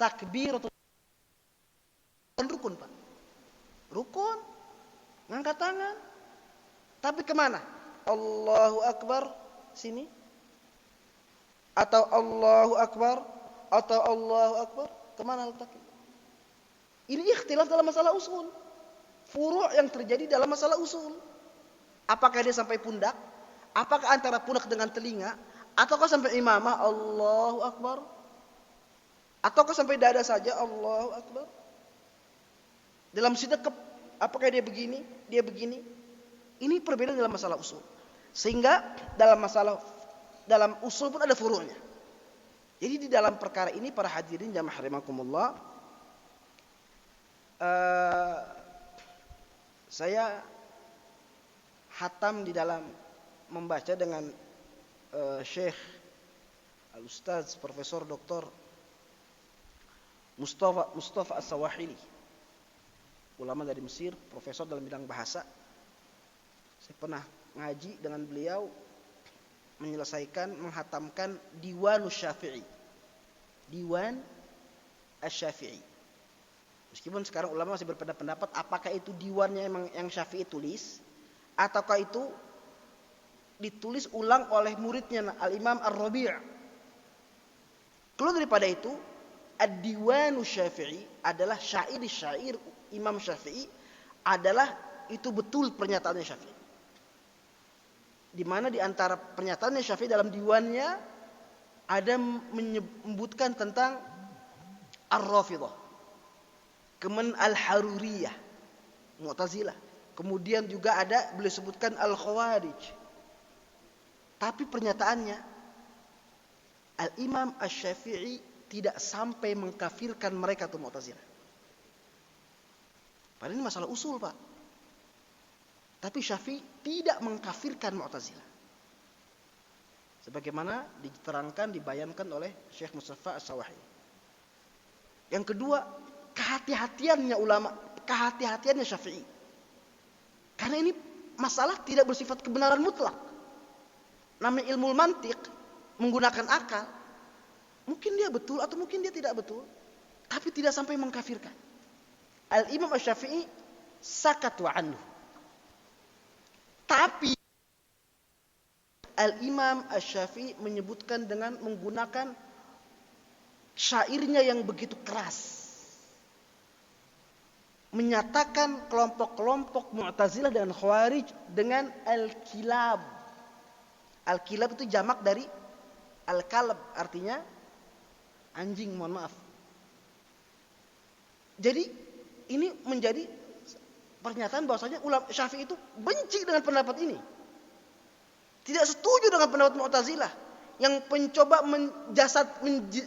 takbiratul rukun, Pak. Rukun, ngangkat tangan. Tapi kemana? Allahu Akbar sini, atau Allahu Akbar, atau Allahu Akbar, kemana letaknya? Ini ikhtilaf dalam masalah usul. Furu' yang terjadi dalam masalah usul. Apakah dia sampai pundak? Apakah antara pundak dengan telinga? Ataukah sampai imamah Allahu Akbar? Ataukah sampai dada saja Allahu Akbar? Dalam sidaqah, apakah dia begini? Dia begini? Ini perbedaan dalam masalah usul. Sehingga dalam usul pun ada furu'nya. Jadi di dalam perkara ini para hadirin jamaah rahimakumullah, saya hatam di dalam membaca dengan Syekh Al-Ustaz Profesor Dr. Mustafa As-Sawahili, ulama dari Mesir, profesor dalam bidang bahasa. Saya pernah ngaji dengan beliau, menghatamkan Diwan Asy-Syafi'i. Diwan Asy-Syafi'i. Meskipun sekarang ulama masih berbeda pendapat apakah itu diwannya memang yang Syafi'i tulis, ataukah itu ditulis ulang oleh muridnya Al-Imam Ar-Rabi'. Keluar daripada itu, Ad-Diwanu Syafi'i adalah syair Imam Syafi'i, adalah itu betul pernyataannya Syafi'i. Di mana di antara pernyataannya Syafi'i dalam diwannya ada menyebutkan tentang Ar-Rafidhah, kemudian Al-Haruriyah, Mu'tazilah, kemudian juga ada beliau sebutkan Al-Khawarij. Tapi pernyataannya Al-Imam Asy-Syafi'i tidak sampai mengkafirkan mereka atau Mu'tazilah. Padahal ini masalah usul, Pak. Tapi Syafi'i tidak mengkafirkan Mu'tazilah. Sebagaimana diterangkan, dibayankan oleh Syekh Mustafa As-Sawahili. Yang kedua, kehati-hatiannya ulama, kehati-hatiannya Syafi'i. Karena ini masalah tidak bersifat kebenaran mutlak. Namanya ilmu mantik, menggunakan akal. Mungkin dia betul atau mungkin dia tidak betul. Tapi tidak sampai mengkafirkan. Al-Imam Asy-Syafi'i sakatu anhu. Tapi Al-Imam Asy-Syafi'i menyebutkan dengan menggunakan syairnya yang begitu keras. Menyatakan kelompok-kelompok Mu'tazilah dan Khawarij dengan al-kilab. Al-kilab itu jamak dari al-kalb, artinya anjing, mohon maaf. Jadi ini menjadi pernyataan bahwasanya ulama Syafi'i itu benci dengan pendapat ini. Tidak setuju dengan pendapat Mu'tazilah yang mencoba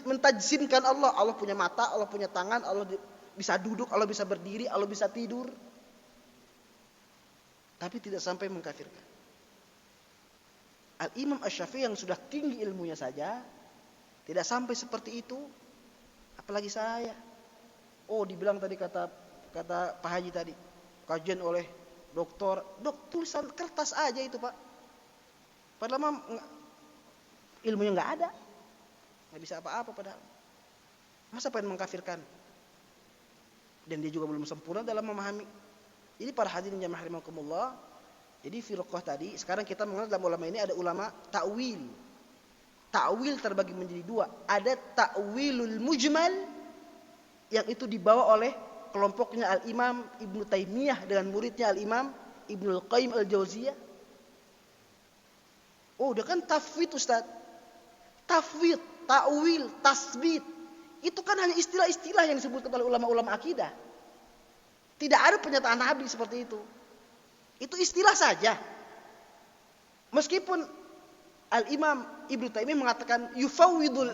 mentajsimkan Allah. Allah punya mata, Allah punya tangan, Allah bisa duduk, Allah bisa berdiri, Allah bisa tidur. Tapi tidak sampai mengkafirkan. Al-Imam Asy-Syafi'i yang sudah tinggi ilmunya saja tidak sampai seperti itu, apalagi saya. Oh, dibilang tadi kata Pak Haji tadi, kajian oleh doktor, tulisan kertas aja itu, Pak. Padahal ilmunya nggak ada, nggak bisa apa-apa padahal. Masa pengen mengkafirkan? Dan dia juga belum sempurna dalam memahami. Jadi para hadirin jamaah rahimakumullah, jadi firqah tadi, sekarang kita mengenal dalam ulama ini ada ulama ta'wil. Ta'wil terbagi menjadi dua. Ada ta'wilul mujmal yang itu dibawa oleh kelompoknya Al-Imam Ibnu Taimiyah dengan muridnya Al-Imam Ibnul Qayyim Al-Jauziyah. Oh, udah kan tafwid, Ustaz. Tafwid, ta'wil, tasbit. Itu kan hanya istilah-istilah yang disebutkan oleh ulama-ulama akidah. Tidak ada pernyataan Nabi seperti itu. Itu istilah saja. Meskipun Al-Imam Ibnu Taimiyah mengatakan yufawwidul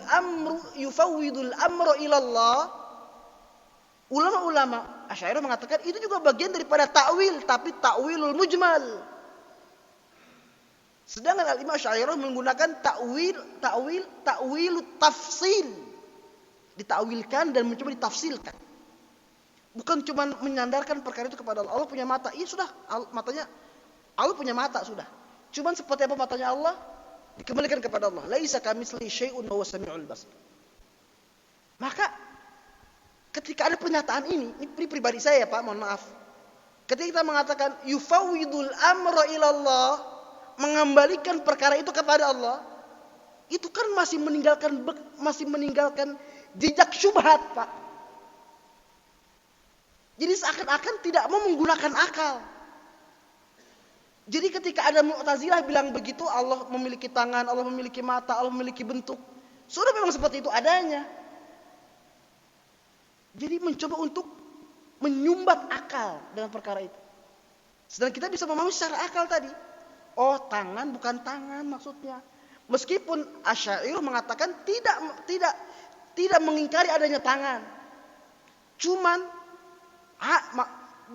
amru ilallah, ulama-ulama Asy'ariyah mengatakan itu juga bagian daripada ta'wil, tapi ta'wilul mujmal. Sedangkan Al-Imam Asy'ariyah menggunakan ta'wilut tafsil. Ditawilkan dan mencoba ditafsilkan. Bukan cuma menyandarkan perkara itu kepada Allah. Allah punya mata. Iya sudah, matanya Allah punya mata sudah. Cuman seperti apa matanya Allah dikembalikan kepada Allah. Laisa kamitslihi syai'un wa huwas samiul basir. Maka ketika ada pernyataan ini pribadi saya Pak, mohon maaf. Ketika kita mengatakan yufawwidul amra ilallah, mengembalikan perkara itu kepada Allah, itu kan masih meninggalkan jejak syubhat, Pak. Jadi seakan-akan tidak mau menggunakan akal. Jadi ketika ada Mu'tazilah bilang begitu, Allah memiliki tangan, Allah memiliki mata, Allah memiliki bentuk, sudah memang seperti itu adanya. Jadi mencoba untuk menyumbat akal dengan perkara itu. Sedang kita bisa memahami secara akal tadi. Oh, tangan bukan tangan maksudnya. Meskipun Asy'ariyah mengatakan tidak mengingkari adanya tangan. Cuman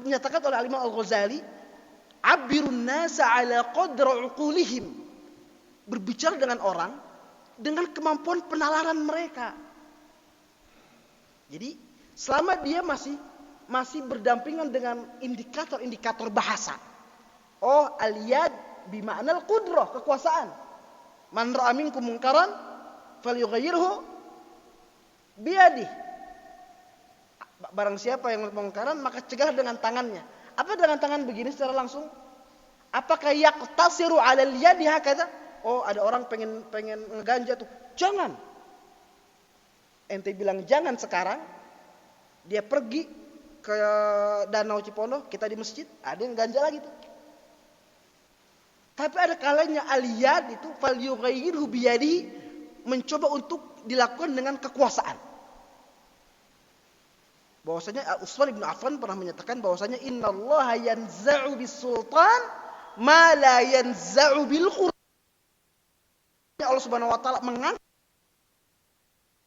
dinyatakan oleh Imam Al-Ghazali, abirun nasa ala qadra uqulihim. Berbicara dengan orang dengan kemampuan penalaran mereka. Jadi selama dia masih berdampingan dengan indikator-indikator bahasa. Oh, al-yad bima'na al-qudrah, kekuasaan. Man ra'a minkum munkaran falyughayyirhu biyadihi. Barang siapa yang mengingkari maka cegah dengan tangannya. Apa dengan tangan begini secara langsung? Apakah yaqtasiru 'ala al-yadi hakadha? Oh, ada orang pengen ngeganja tuh. Jangan. Ente bilang jangan sekarang, dia pergi ke Danau Cipondo, kita di masjid, ada yang ganja lagi tuh. Tapi ada kalanya al-yad itu falyughayyirhu biyadi, mencoba untuk dilakukan dengan kekuasaan. Bahwasanya Utsman bin Affan pernah menyatakan bahwasanya innallaha yanza'u bis-sultan ma la yanza'u bil Qur'an. Allah Subhanahu wa taala mengangkat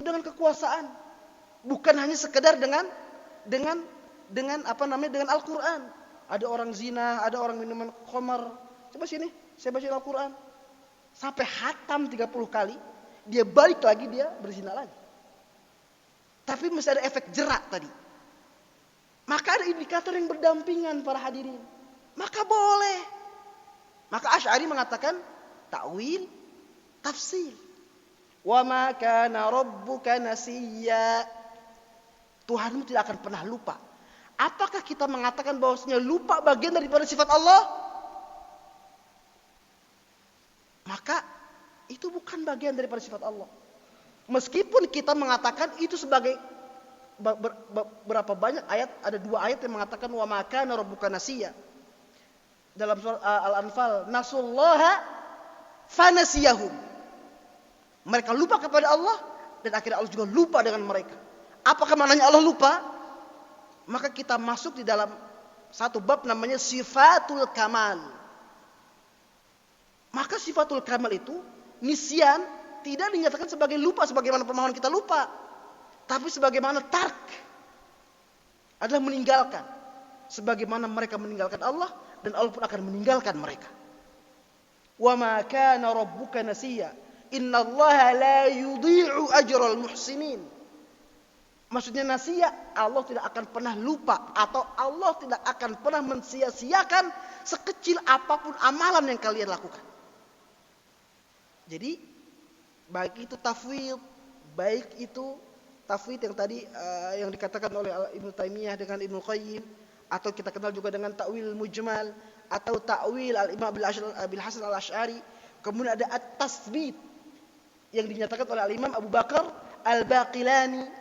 dengan kekuasaan, bukan hanya sekedar dengan Al-Qur'an. Ada orang zina, ada orang minuman khamar. Coba sini, saya baca Al-Qur'an. Sampai khatam 30 kali, dia balik lagi, dia berzina lagi. Tapi mesti ada efek jerak tadi. Maka ada indikator yang berdampingan para hadirin. Maka boleh. Maka Asy'ari mengatakan ta'wil, tafsir. Wa ma kana rabbuka nasiya. Tuhanmu tidak akan pernah lupa. Apakah kita mengatakan bahwasanya lupa bagian daripada sifat Allah? Maka itu bukan bagian daripada sifat Allah. Meskipun kita mengatakan itu sebagai berapa banyak ayat, ada 2 ayat yang mengatakan wa ma kana rabbuka nasiya. Dalam surah Al-Anfal, nasullaha fanasiyahum. Mereka lupa kepada Allah dan akhirnya Allah juga lupa dengan mereka. Apakah maknanya Allah lupa? Maka kita masuk di dalam satu bab namanya sifatul kamal. Maka sifatul kamal itu nisyan tidak dinyatakan sebagai lupa sebagaimana permohonan kita lupa, tapi sebagaimana tark adalah meninggalkan, sebagaimana mereka meninggalkan Allah dan Allah pun akan meninggalkan mereka. Wa ma kana rabbuka nasiya innallaha la yudhi'u ajral muhsinin. Maksudnya nasiya, Allah tidak akan pernah lupa atau Allah tidak akan pernah mensia-siakan sekecil apapun amalan yang kalian lakukan. Jadi baik itu tafwid, baik itu tafwid yang tadi yang dikatakan oleh Ibnu Taimiyah dengan Ibnu Qayyim, atau kita kenal juga dengan ta'wil mujmal atau ta'wil al-Imam Abil Hasan al-Asy'ari. Kemudian ada at-tasbit yang dinyatakan oleh al-Imam Abu Bakar al-Baqilani.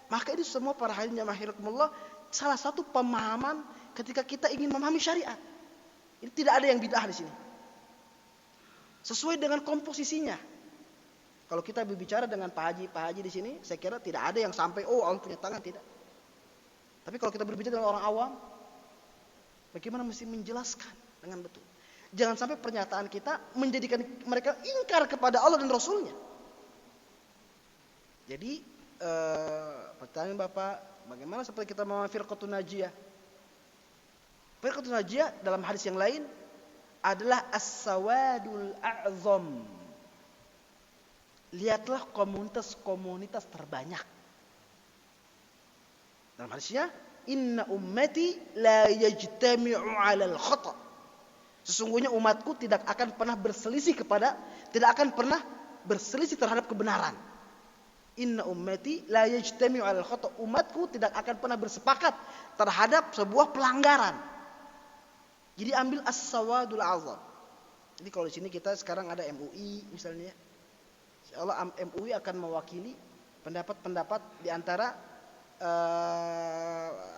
Maka ini semua para hadirin jamaahirakumullah salah satu pemahaman ketika kita ingin memahami syariat. Ini tidak ada yang bid'ah di sini. Sesuai dengan komposisinya. Kalau kita berbicara dengan Pak Haji di sini, saya kira tidak ada yang sampai Allah punya tangan, tidak. Tapi kalau kita berbicara dengan orang awam, bagaimana mesti menjelaskan dengan betul. Jangan sampai pernyataan kita menjadikan mereka ingkar kepada Allah dan Rasulnya. Jadi pertanyaan Bapak, bagaimana seperti kita memahami firqatun najiyah? Firqatun najiyah dalam hadis yang lain adalah as-sawadul a'zam. Lihatlah komunitas terbanyak. Dalam hadisnya, inna ummati la yajtami'u 'alal khata'. Sesungguhnya umatku tidak akan pernah berselisih terhadap kebenaran. Inna ummati la yajtami'u 'alal khata'. Umatku tidak akan pernah bersepakat terhadap sebuah pelanggaran. Jadi ambil as-sawadul azam. Jadi kalau di sini kita sekarang ada MUI misalnya, insyaallah MUI akan mewakili pendapat-pendapat di antara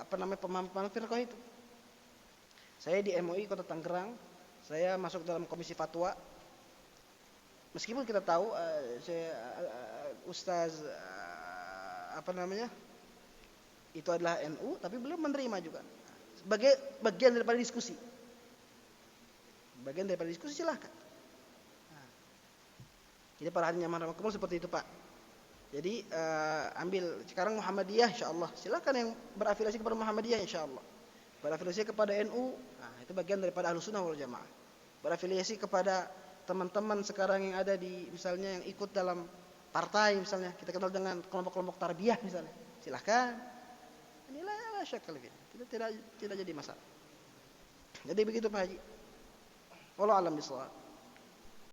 pemahaman firqah itu. Saya di MUI Kota Tangerang, saya masuk dalam komisi fatwa. Meskipun kita tahu Ustaz itu adalah NU, tapi beliau menerima juga sebagai bagian daripada diskusi. Bagian daripada diskusi silahkan. Jadi para hadirin yang rahmatullah seperti itu Pak. Jadi ambil sekarang Muhammadiyah insyaallah. Silakan yang berafiliasi kepada Muhammadiyah insyaallah. Berafiliasi kepada NU, itu bagian daripada Ahlussunnah wal Jamaah. Berafiliasi kepada teman-teman sekarang yang ada di misalnya yang ikut dalam partai misalnya, kita kenal dengan kelompok-kelompok tarbiyah misalnya. Silakan. Inilah syakal gitu. Tidak jadi masalah. Jadi begitu Pak Haji. Wallahu a'lam bishawab.